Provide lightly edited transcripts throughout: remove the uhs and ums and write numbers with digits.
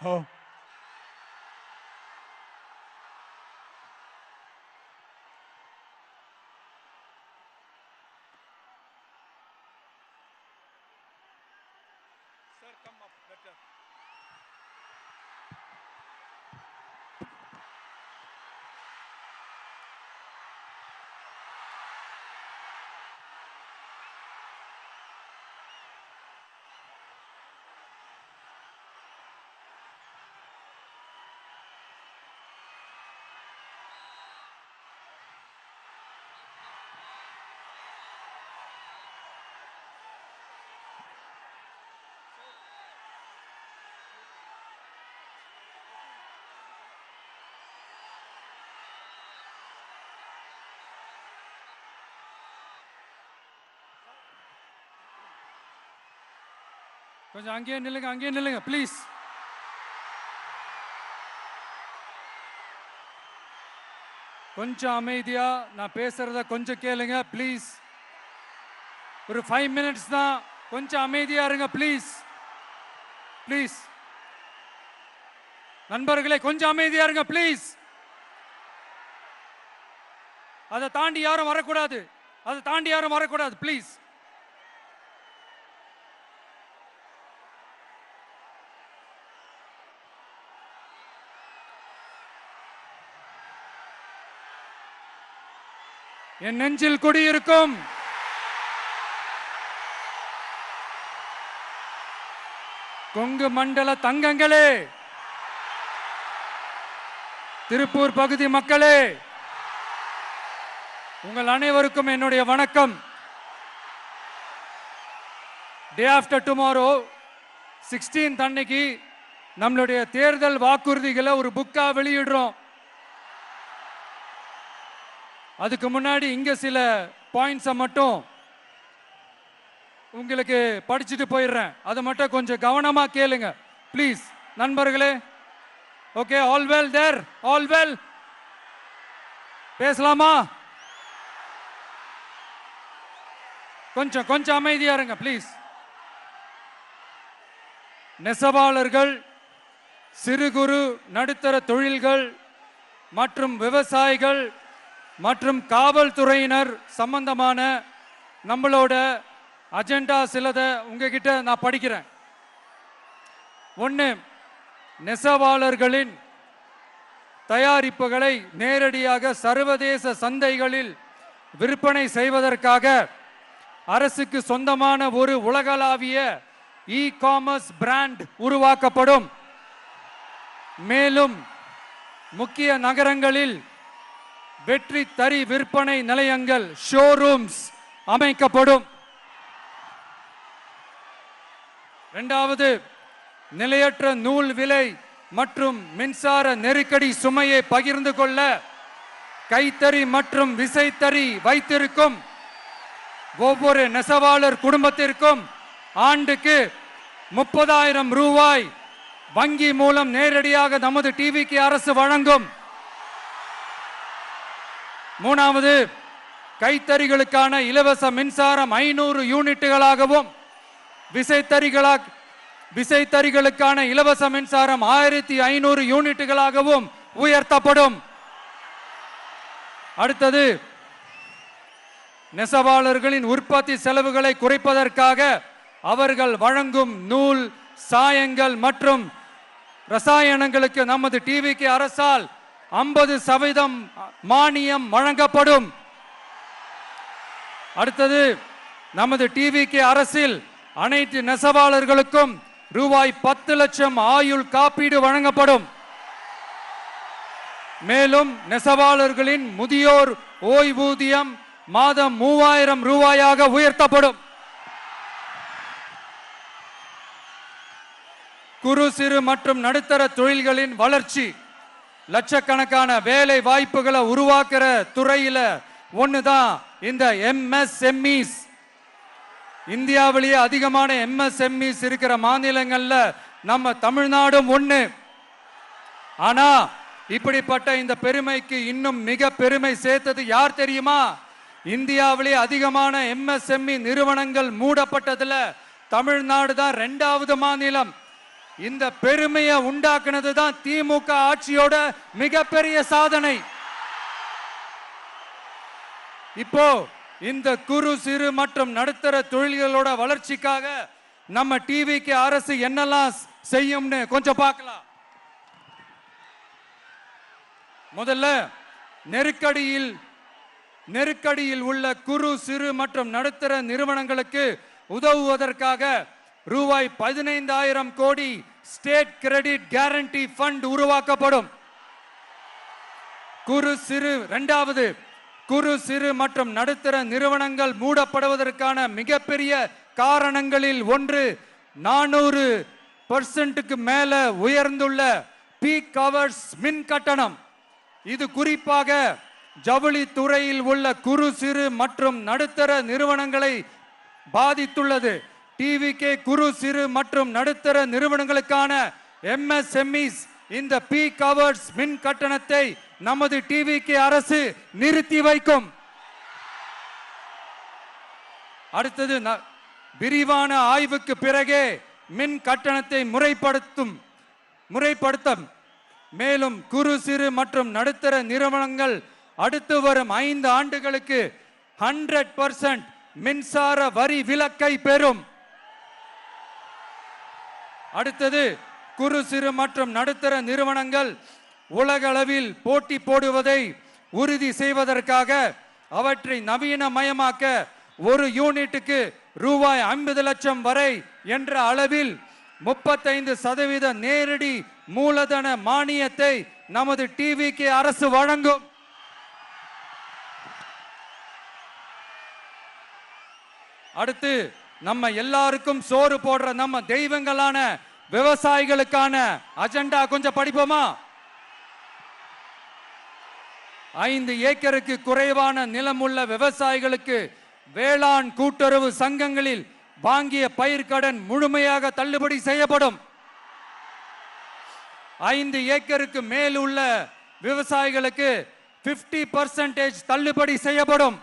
Oh. Sir, come up better. கொஞ்சம் அங்கேயே நில்லுங்க ப்ளீஸ். கொஞ்சம் அமைதியா நான் பேசுறத கொஞ்சம் கேளுங்க ப்ளீஸ். ஒரு 5 minutes தான், கொஞ்சம் அமைதியா இருங்க ப்ளீஸ். ப்ளீஸ் நண்பர்களே, கொஞ்சம் அமைதியா இருங்க ப்ளீஸ். அதை தாண்டி யாரும் வரக்கூடாது ப்ளீஸ். என் நெஞ்சில் குடியிருக்கும் கொங்கு மண்டல தங்கங்களே, திருப்பூர் பகுதி மக்களே, உங்கள் அனைவருக்கும் என்னுடைய வணக்கம். டே ஆஃப்டர் டுமாரோ 16th அன்னைக்கு நம்மளுடைய தேர்தல் வாக்குறுதிகளை ஒரு புக்கா வெளியிடுறோம். அதுக்கு முன்னாடி இங்க சில பாயிண்ட்ஸை மட்டும் உங்களுக்கு படிச்சுட்டு போயிடுறேன். அதை மட்டும் கொஞ்சம் கவனமா கேளுங்க ப்ளீஸ் நண்பர்களே. Okay, all well there? All well? பேசலாமா? கொஞ்சம் அமைதியா இருங்க ப்ளீஸ். நெசவாளர்கள், சிறு குறு நடுத்தர தொழில்கள் மற்றும் விவசாயிகள் மற்றும் காவல்துறையினர் சம்பந்தமான நம்மளோட அஜெண்டா சிலதை உங்ககிட்ட நான் படிக்கிறேன். ஒன்று, நெசவாளர்களின் தயாரிப்புகளை நேரடியாக சர்வதேச சந்தைகளில் விற்பனை செய்வதற்காக அரசுக்கு சொந்தமான ஒரு உலகளாவிய இ-காமர்ஸ் பிராண்ட் உருவாக்கப்படும். மேலும் முக்கிய நகரங்களில் வெற்றி தறி விற்பனை நிலையங்கள், ஷோரூம்ஸ் அமைக்கப்படும். இரண்டாவது, நிலையற்ற நூல் விலை மற்றும் மின்சார நெருக்கடி சுமையை பகிர்ந்து கொள்ள கைத்தறி மற்றும் விசைத்தறி வைத்திருக்கும் ஒவ்வொரு நெசவாளர் குடும்பத்திற்கும் ஆண்டுக்கு 30,000 ரூபாய் வங்கி மூலம் நேரடியாக நமது டிவிக்கு அரசு வழங்கும். மூணாவது, கைத்தறிகளுக்கான இலவச மின்சாரம் 500 யூனிட்டுகளாகவும் விசைத்தறிகளுக்கான இலவச மின்சாரம் 1500 யூனிட்டுகளாகவும் உயர்த்தப்படும். அடுத்தது, நெசவாளர்களின் உற்பத்தி செலவுகளை குறைப்பதற்காக அவர்கள் வழங்கும் நூல், சாயங்கள் மற்றும் ரசாயனங்களுக்கு நமது டிவிக்கு அரசால் 50% மானியம் வழங்கப்படும். அடுத்தது, நமது டிவிக்கு அரசில் அனைத்து நெசவாளர்களுக்கும் ரூபாய் 10 லட்சம் ஆயுள் காப்பீடு வழங்கப்படும். மேலும் நெசவாளர்களின் முதியோர் ஓய்வூதியம் மாதம் 3000 ரூபாயாக உயர்த்தப்படும். குறு சிறு மற்றும் நடுத்தர தொழில்களின் வளர்ச்சி, லட்சக்கணக்கான வேலை வாய்ப்புகளை உருவாக்குற துறையில ஒண்ணுதான் இந்த எம்எஸ்எம்இஸ். இந்தியாவிலேயே அதிகமான எம்எஸ்எம்இஸ் இருக்கிற மாநிலங்கள்ல நம்ம தமிழ்நாடும் ஒண்ணு. ஆனா இப்படிப்பட்ட இந்த பெருமைக்கு இன்னும் மிக பெருமை சேர்த்தது யார் தெரியுமா? இந்தியாவிலேயே அதிகமான எம்எஸ்எம்இ நிறுவனங்கள் மூடப்பட்டதுல தமிழ்நாடு தான் 2வது மாநிலம். இந்த பெருமையை உண்டாக்குனது தான் திமுக ஆட்சியோட மிகப்பெரிய சாதனை. இப்போ இந்த குறு சிறு மற்றும் நடுத்தர தொழில்களோட வளர்ச்சிக்காக நம்ம டிவிக்கு அரசு என்னெல்லாம் செய்யும்னு கொஞ்சம் பார்க்கலாம். முதல்ல நெருக்கடியில் உள்ள குறு சிறு மற்றும் நடுத்தர நிறுவனங்களுக்கு உதவுவதற்காக ரூபாய் 15,000 கோடி ஸ்டேட் கிரெடிட் கேரண்டி ஃபண்ட் உருவாக்கப்படும். இரண்டாவது, குறு சிறு மற்றும் நடுத்தர நிறுவனங்கள் மூடப்படுவதற்கான மிகப்பெரிய காரணங்களில் ஒன்று 400% மேல உயர்ந்துள்ள பீக் ஹவர்ஸ் மின் கட்டணம். இது குறிப்பாக ஜவுளி துறையில் உள்ள குறு சிறு மற்றும் நடுத்தர நிறுவனங்களை பாதித்துள்ளது. டிவிகே குறு சிறு மற்றும் நடுத்தர நிறுவனங்களுக்கான MSMEs இந்த பீக் ஹவர்ஸ் மின் கட்டணத்தை நமது டிவிகே அரசு நிறுத்தி வைக்கும். அடுத்தது, விரிவான ஆய்வுக்கு பிறகே மின் கட்டணத்தை முறைப்படுத்தும். மேலும் குறு சிறு மற்றும் நடுத்தர நிறுவனங்கள் அடுத்து வரும் 5 ஆண்டுகளுக்கு 100% மின்சார வரி விலக்கை பெறும். அடுத்தது, குறு சிறு மற்றும் நடுத்தர நிறுவனங்கள் உலகளவில் போட்டி போடுவதை உறுதி செய்வதற்காக அவற்றை நவீனமயமாக்க ஒரு யூனிட்டுக்கு ரூபாய் 50 லட்சம் வரை என்ற அளவில் 35% நேரடி மூலதன மானியத்தை நமது டிவிகே அரசு வழங்கும். அடுத்து, நம்ம எல்லாருக்கும் சோறு போடுற நம்ம தெய்வங்களான விவசாயிகளுக்கான அஜெண்டா கொஞ்சம் படிப்போமா? 5 ஏக்கருக்கு குறைவான நிலமுள்ள விவசாயிகளுக்கு வேளாண் கூட்டுறவு சங்கங்களில் வாங்கிய பயிர்க்கடன் முழுமையாக தள்ளுபடி செய்யப்படும். 5 ஏக்கருக்கு மேல் உள்ள விவசாயிகளுக்கு 50% தள்ளுபடி செய்யப்படும்.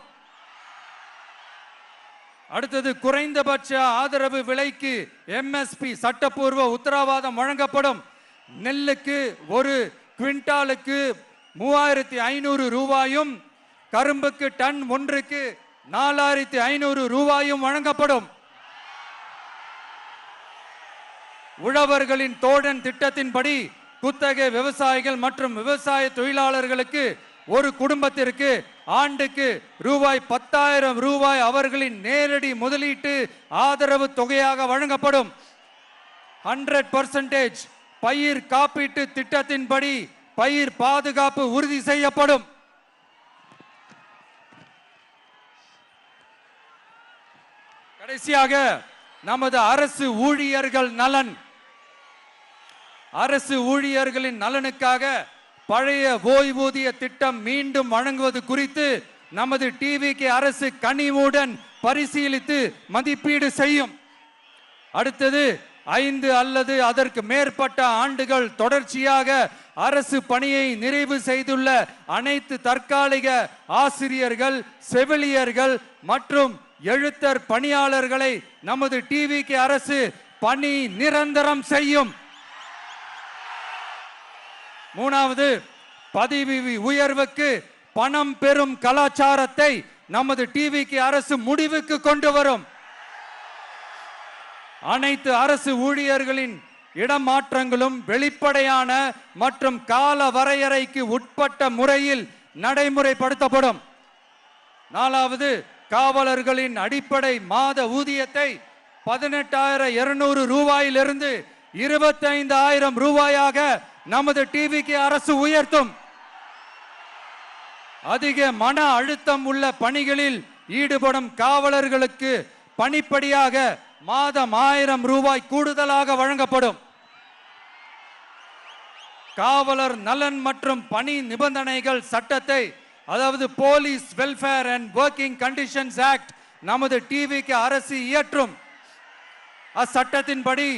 அடுத்தது, குறைந்தபட்ச ஆதரவு விலைக்கு MSP சட்டப்பூர்வ உத்தரவாதம் வழங்கப்படும். நெல்லுக்கு ஒரு குவிண்டாலுக்கு 3,500 ரூபாயும் கரும்புக்கு டன் ஒன்றுக்கு 4,500 ரூபாயும் வழங்கப்படும். உழவர்களின் தோழன் திட்டத்தின்படி குத்தகை விவசாயிகள் மற்றும் விவசாய தொழிலாளர்களுக்கு ஒரு குடும்பத்திற்கு ஆண்டுக்கு ரூபாய் 10,000 ரூபாய் அவர்களின் நேரடி முதலீட்டு ஆதரவு தொகையாக வழங்கப்படும். 100% பயிர் காப்பீட்டு திட்டத்தின்படி பயிர் பாதுகாப்பு உறுதி செய்யப்படும். கடைசியாக, நமது அரசு ஊழியர்களின் நலனுக்காக பழைய ஓய்வூதிய திட்டம் மீண்டும் வழங்குவது குறித்து நமது டிவிகே அரசு கனிவுடன் பரிசீலித்து மதிப்பீடு செய்யும். அடுத்தது, 5 அல்லது அதற்கு மேற்பட்ட ஆண்டுகள் தொடர்ச்சியாக அரசு பணியை நிறைவு செய்துள்ள அனைத்து தற்காலிக ஆசிரியர்கள், செவிலியர்கள் மற்றும் எழுத்தர் பணியாளர்களை நமது டிவிகே அரசு பணி நிரந்தரம் செய்யும். 3வது, பதவி உயர்வுக்கு பணம் பெறும் கலாச்சாரத்தை நமது டிவிகே அரசு முடிவுக்கு கொண்டு வரும். அனைத்து அரசு ஊழியர்களின் இடமாற்றங்களும் வெளிப்படையான மற்றும் கால வரையறைக்கு உட்பட்ட முறையில் நடைமுறைப்படுத்தப்படும். 4வது, காவலர்களின் அடிப்படை மாத ஊதியத்தை 18,200 ரூபாயிலிருந்து 25,000 ரூபாயாக நமது டிவிகே அரசு உயர்த்தும். அதிக மன அழுத்தம் உள்ள பணிகளில் ஈடுபடும் காவலர்களுக்கு பணிப்படியாக மாதம் 1,000 ரூபாய் கூடுதலாக வழங்கப்படும். காவலர் நலன் மற்றும் பணி நிபந்தனைகள் சட்டத்தை, அதாவது police welfare and working conditions act, நமது டிவிகே அரசு இயற்றும். அச்சட்டத்தின்படி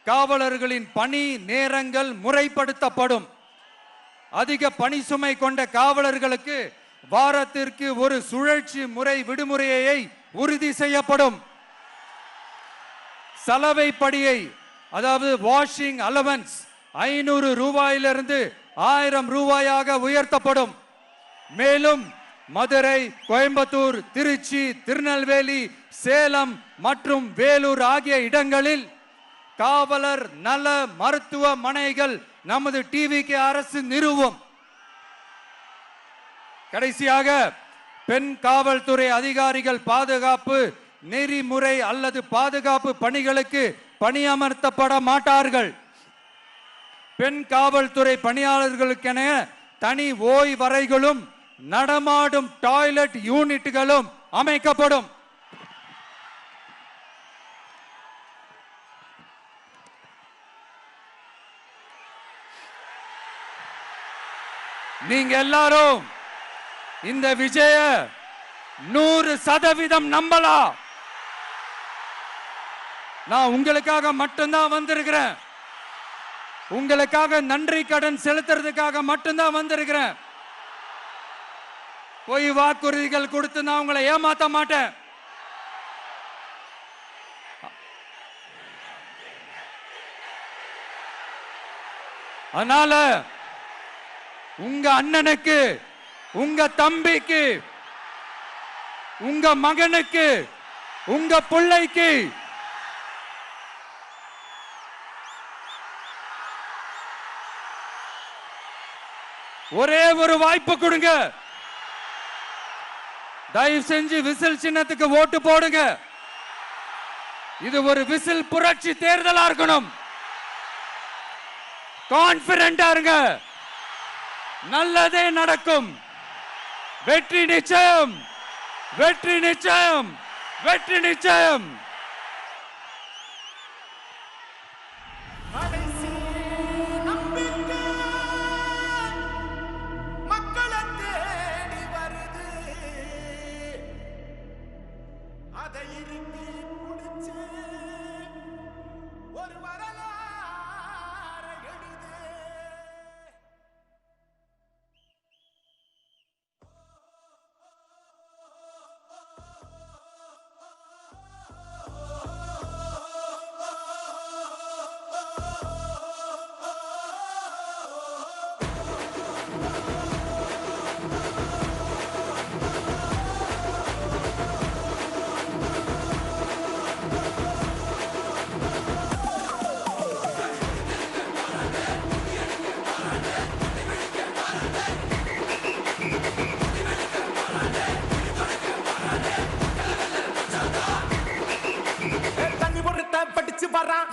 காவலர்களின் பணி நேரங்கள் முறைப்படுத்தப்படும். அதிக பணி சுமை கொண்ட காவலர்களுக்கு வாரத்திற்கு ஒரு சுழற்சி முறை விடுமுறையை உறுதி செய்யப்படும். சலவை படியை அதாவது வாஷிங் அலவன்ஸ் 500 ரூபாயிலிருந்து 1000 ரூபாயாக உயர்த்தப்படும். மேலும் மதுரை, கோயம்புத்தூர், திருச்சி, திருநெல்வேலி, சேலம் மற்றும் வேலூர் ஆகிய இடங்களில் காவலர் நல மருத்துவமனைகள் நமது டிவிகே அரசு நிறுவும். கடைசியாக பெண் காவல்துறை அதிகாரிகள் பாதுகாப்பு நெறிமுறை அல்லது பாதுகாப்பு பணிகளுக்கு பணியமர்த்தப்பட மாட்டார்கள். பெண் காவல்துறை பணியாளர்களுக்கென தனி ஓய்வறைகளும் நடமாடும் டாய்லெட் யூனிட்டுகளும் அமைக்கப்படும். நீங்க எல்லாரும் இந்த விஜய 100% நம்பலாம். நான் உங்களுக்காக மட்டும்தான் வந்திருக்கிறேன். உங்களுக்காக நன்றி கடன் செலுத்துறதுக்காக மட்டும்தான் வந்திருக்கிறேன். போய் வாக்குறுதிகள் கொடுத்து நான் உங்களை ஏமாத்த மாட்டேன். அதனால உங்க அண்ணனுக்கு, உங்க தம்பிக்கு, உங்க மகனுக்கு, உங்க பிள்ளைக்கு ஒரே ஒரு வாய்ப்பு கொடுங்க. தயவு செஞ்சு விசில் சின்னத்துக்கு ஓட்டு போடுங்க. இது ஒரு விசில் புரட்சி தேர்தலா இருக்கணும். கான்பிடென்டா இருங்க. நல்லதே நடக்கும். வெற்றி நிச்சயம், வெற்றி நிச்சயம், வெற்றி நிச்சயம்.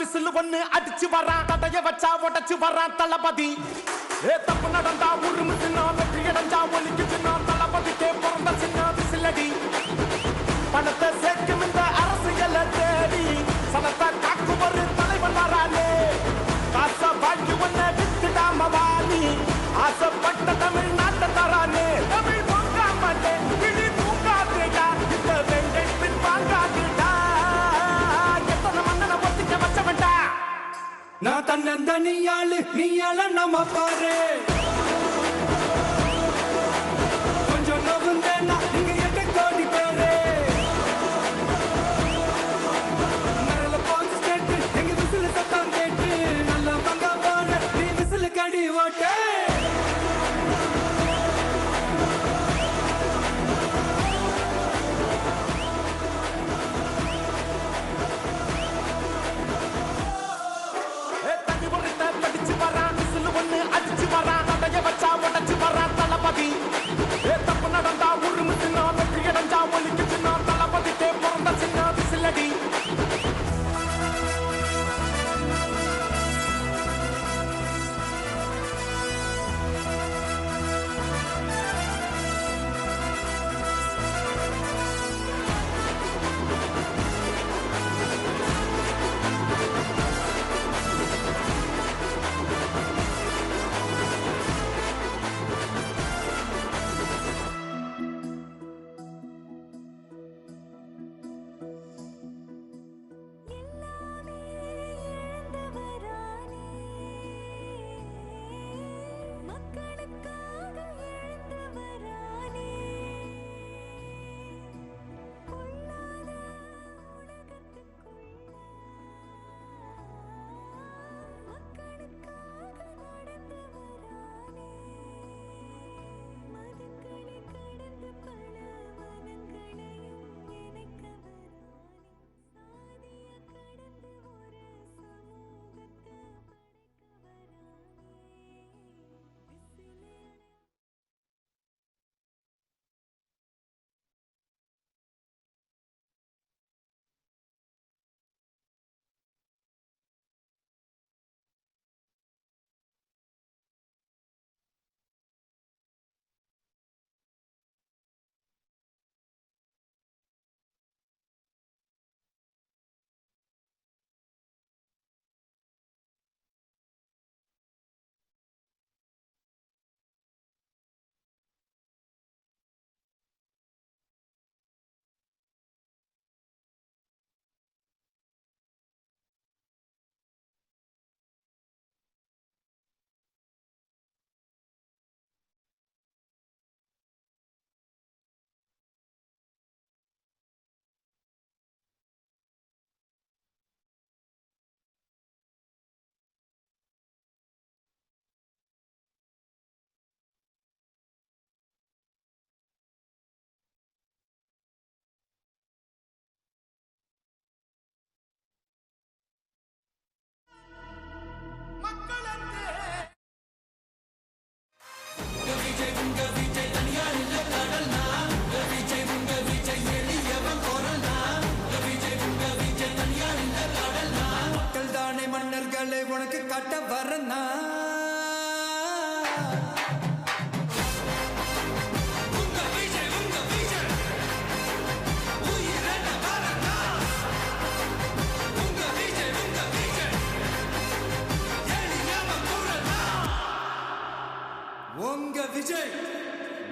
விசில் ஒண்ணு அடிச்சு வரான், தடைய வச்சா உடச்சு வரான் தளபதி. தப்பு நடந்தா உருமு சின்ன, வெற்றி அடைஞ்சா ஒலிக்கு சின்ன, தளபதிக்கே பிறந்த சின்ன விசிலடி. பணத்தை சேர்க்கும் இந்த அரசியலை தேடி சனத்தை காக்கும் ஒரு தலைவன் வரானே. காசை வாங்கி ஒன்ன வித்துடாம வாணி, ஆசைப்பட்ட தமிழ்நாட்டை தரானே. தமிழ் பொங்கா மாட்டேன், கிளி தூங்காதேடா, இந்த வெங்கை பின் வாங்காதேடா. நான் தன்னந்தனியாளு, நீயால நம்ம பாரு. கொஞ்சம் நவுந்தேன்னா நீங்க 8 கோடி பேரு. நல்ல பாங்கு ஸ்டேட்டு, எங்க விசில் சத்தம் கேட்டு, நல்ல பங்கா போன நீ விசில் கடி ஓட்டு. படிச்சு வரான், விசில் ஒண்ணு அடிச்சு வரான்.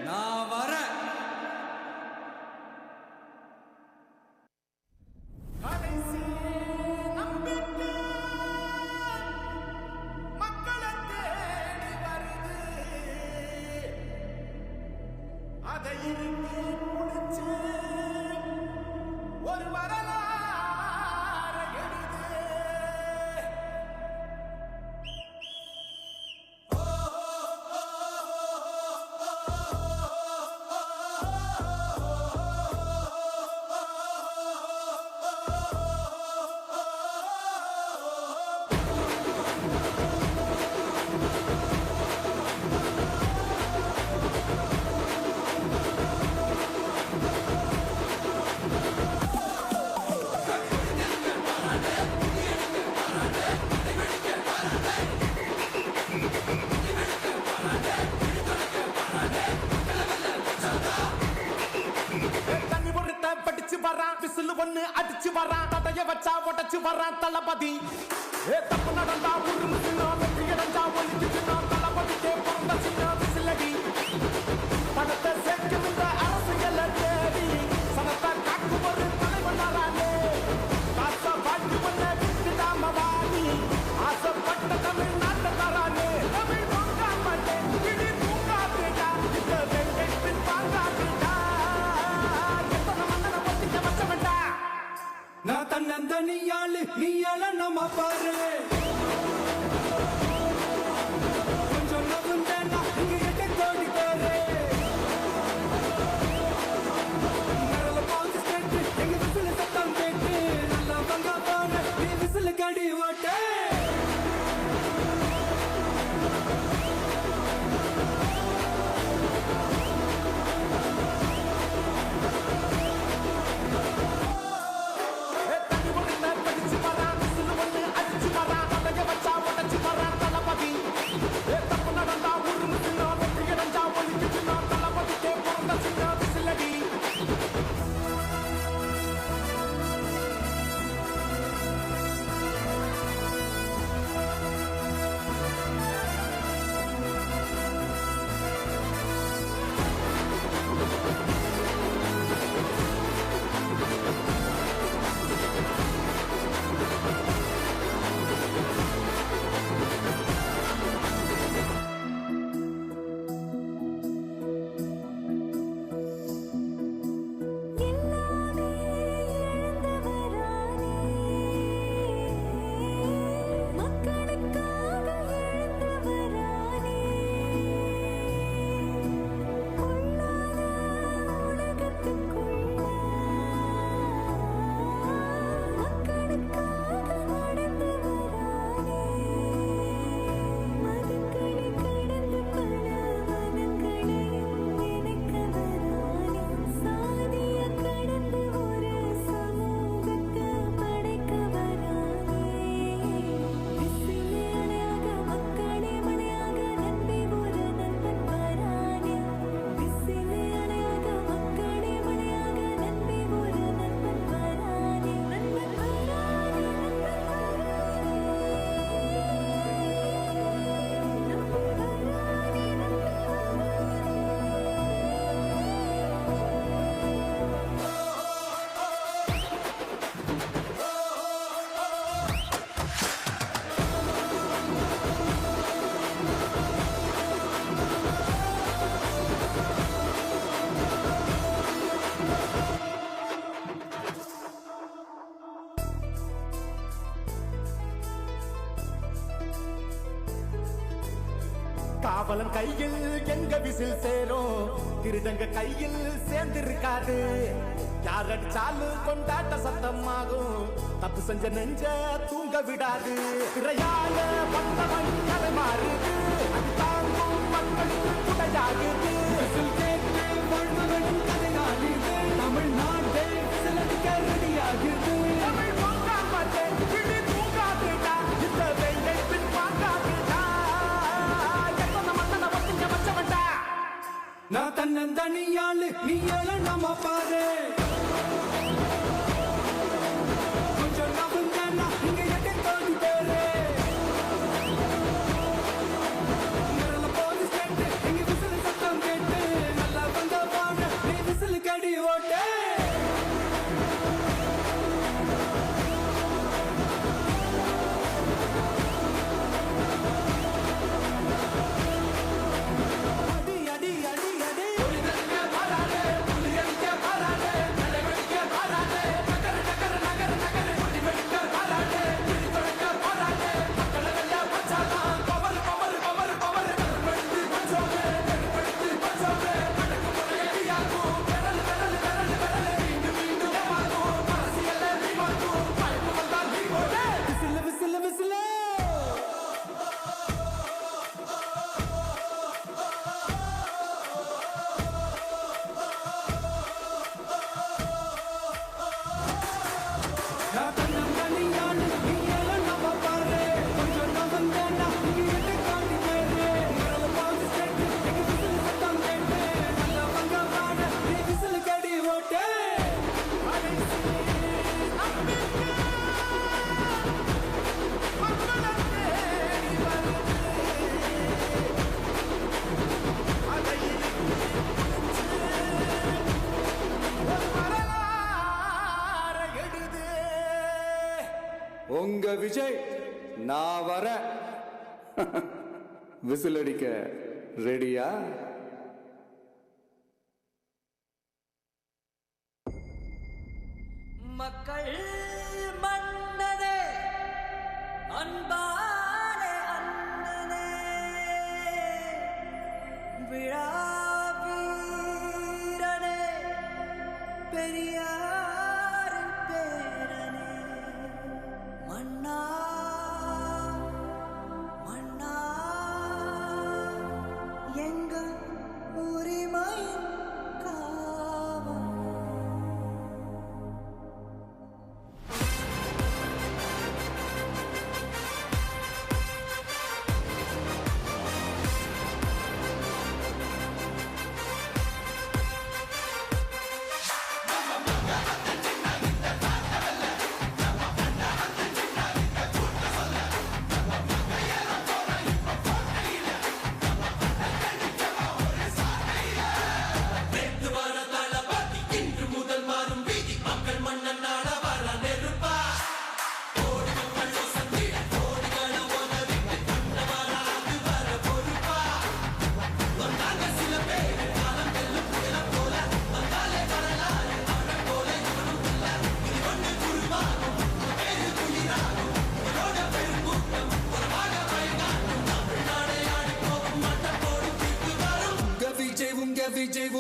நான் வரேன். கடைசி நம்பிக்கை மக்களை தேடி வருது. அதை இறுக்கி பிடிச்சு ஒரு வரலாறு எழுது. தண்ணி பொறுத்த படிச்சு வரான், விசில் ஒண்ணு அடிச்சு வரான், தடைய வச்சா உடைச்சு வரான் தளபதி. தப்பு நடந்தா உருமு சின்ன, வெற்றி அடைஞ்சா ஒலிக்கு சின்ன, தளபதிக்கே பிறந்த சின்ன விசிலடி. பணத்தை சேர்க்கும் இந்த அரசியலை தேடி சனத்தை காக்கும் ஒரு தலைவனாலே. காசை வாழ்க்கை பண்ண விட்டுடாம வாடி, ஆசைப்பட்ட தமிழ்நாட்டை தரானே. தமிழ் வாங்காமட்டே, இடி தூங்காதேடா, இந்த வெங்கை பின் வாங்காதேடா. எத்தனை மன்னனை ஒத்திக்க வச்சவன்டா. நான் தன்னந்தனியாளு, நீ நம்ம பாரு. கொஞ்சம் நகுந்தேன்னா இங்க எட்டை கோடி பேரு. நரல பாந்து கேட்டு, எங்க விசில சத்தம் கேட்டு, நல்லா பங்கா போன நீ விசில கடி ஓட்ட. தண்ணி பொறுத்த படிச்சு வரான், விசில் ஒண்ணு அடிச்சு வரான், தடைய வச்சா உடைச்சு வரான் தளபதி. தப்பு நடந்தா உருமு சின்ன, வெற்றி அடைஞ்சா ஒலிக்கு சின்ன, தளபதிக்கே பிறந்த சின்ன விசிலடி. எல்லாமே இழந்தவரானே, மக்களுக்காக எழுந்தவரானே. கொள்ளாத உலகத்துக்குள்ள மக்களுக்காக நடந்தவரானே. மதங்களை கடந்து பல வனங்களையும் நினைக்கவரானே. சாதிய கடந்து ஒரு சமூகத்தை படைக்கவரானே. விசிலே அணையாக மக்களே மலையாக நம்பி ஒரு நண்பன் வரானே. விசிலே அணையாக மக்களே மலையாக நம்பி ஒரு நண்பன் வரானே. நண்பன் வரானே, நண்பன் வரானே. நம்பி வரானே, நம்பி காவலன் கையில் எங்க விசில் சேரும், திருடங்க கையில் சேர்ந்திருக்காது. யார் அடிச்சாலும் கொண்டாட்ட சத்தமாகும், தப்பு செஞ்ச நெஞ்ச தூங்க விடாது. திரையால வந்தவன் கதை மாறுது, அது தாங்கும் மக்களுக்கு துணையாகுது. விசில் கேட்டு வாழ்ந்தவனும் கதையாகுது. தமிழ்நாட்டை விசிலடிக்க ரெடியாகுது. தமிழ் வாங்காமட்டே, இடி தூங்காதேடா, இந்த வெங்கை பின் வாங்காதேடா. எத்தனை மன்னனை ஒத்திக்க வச்சவன்டா. நான் தன்னந்தனியாளு, நீ நம்ம பாரு. கொஞ்சம் நகுந்தேன்னா இங்க எட்டை கோடி பேரு. நரல போலீஸ் கேட்டு, எங்க விசில சத்தம் கேட்டு, நல்லா விஜய் நான் வரேன். விசில் அடிக்க ரெடியா? மக்கள் மன்னதே அன்பானே அண்ணனே விழா வீரனே பெரியார் பேரனே மன்னா மன்னா எங்கள் உரிமை காவல் விஜய்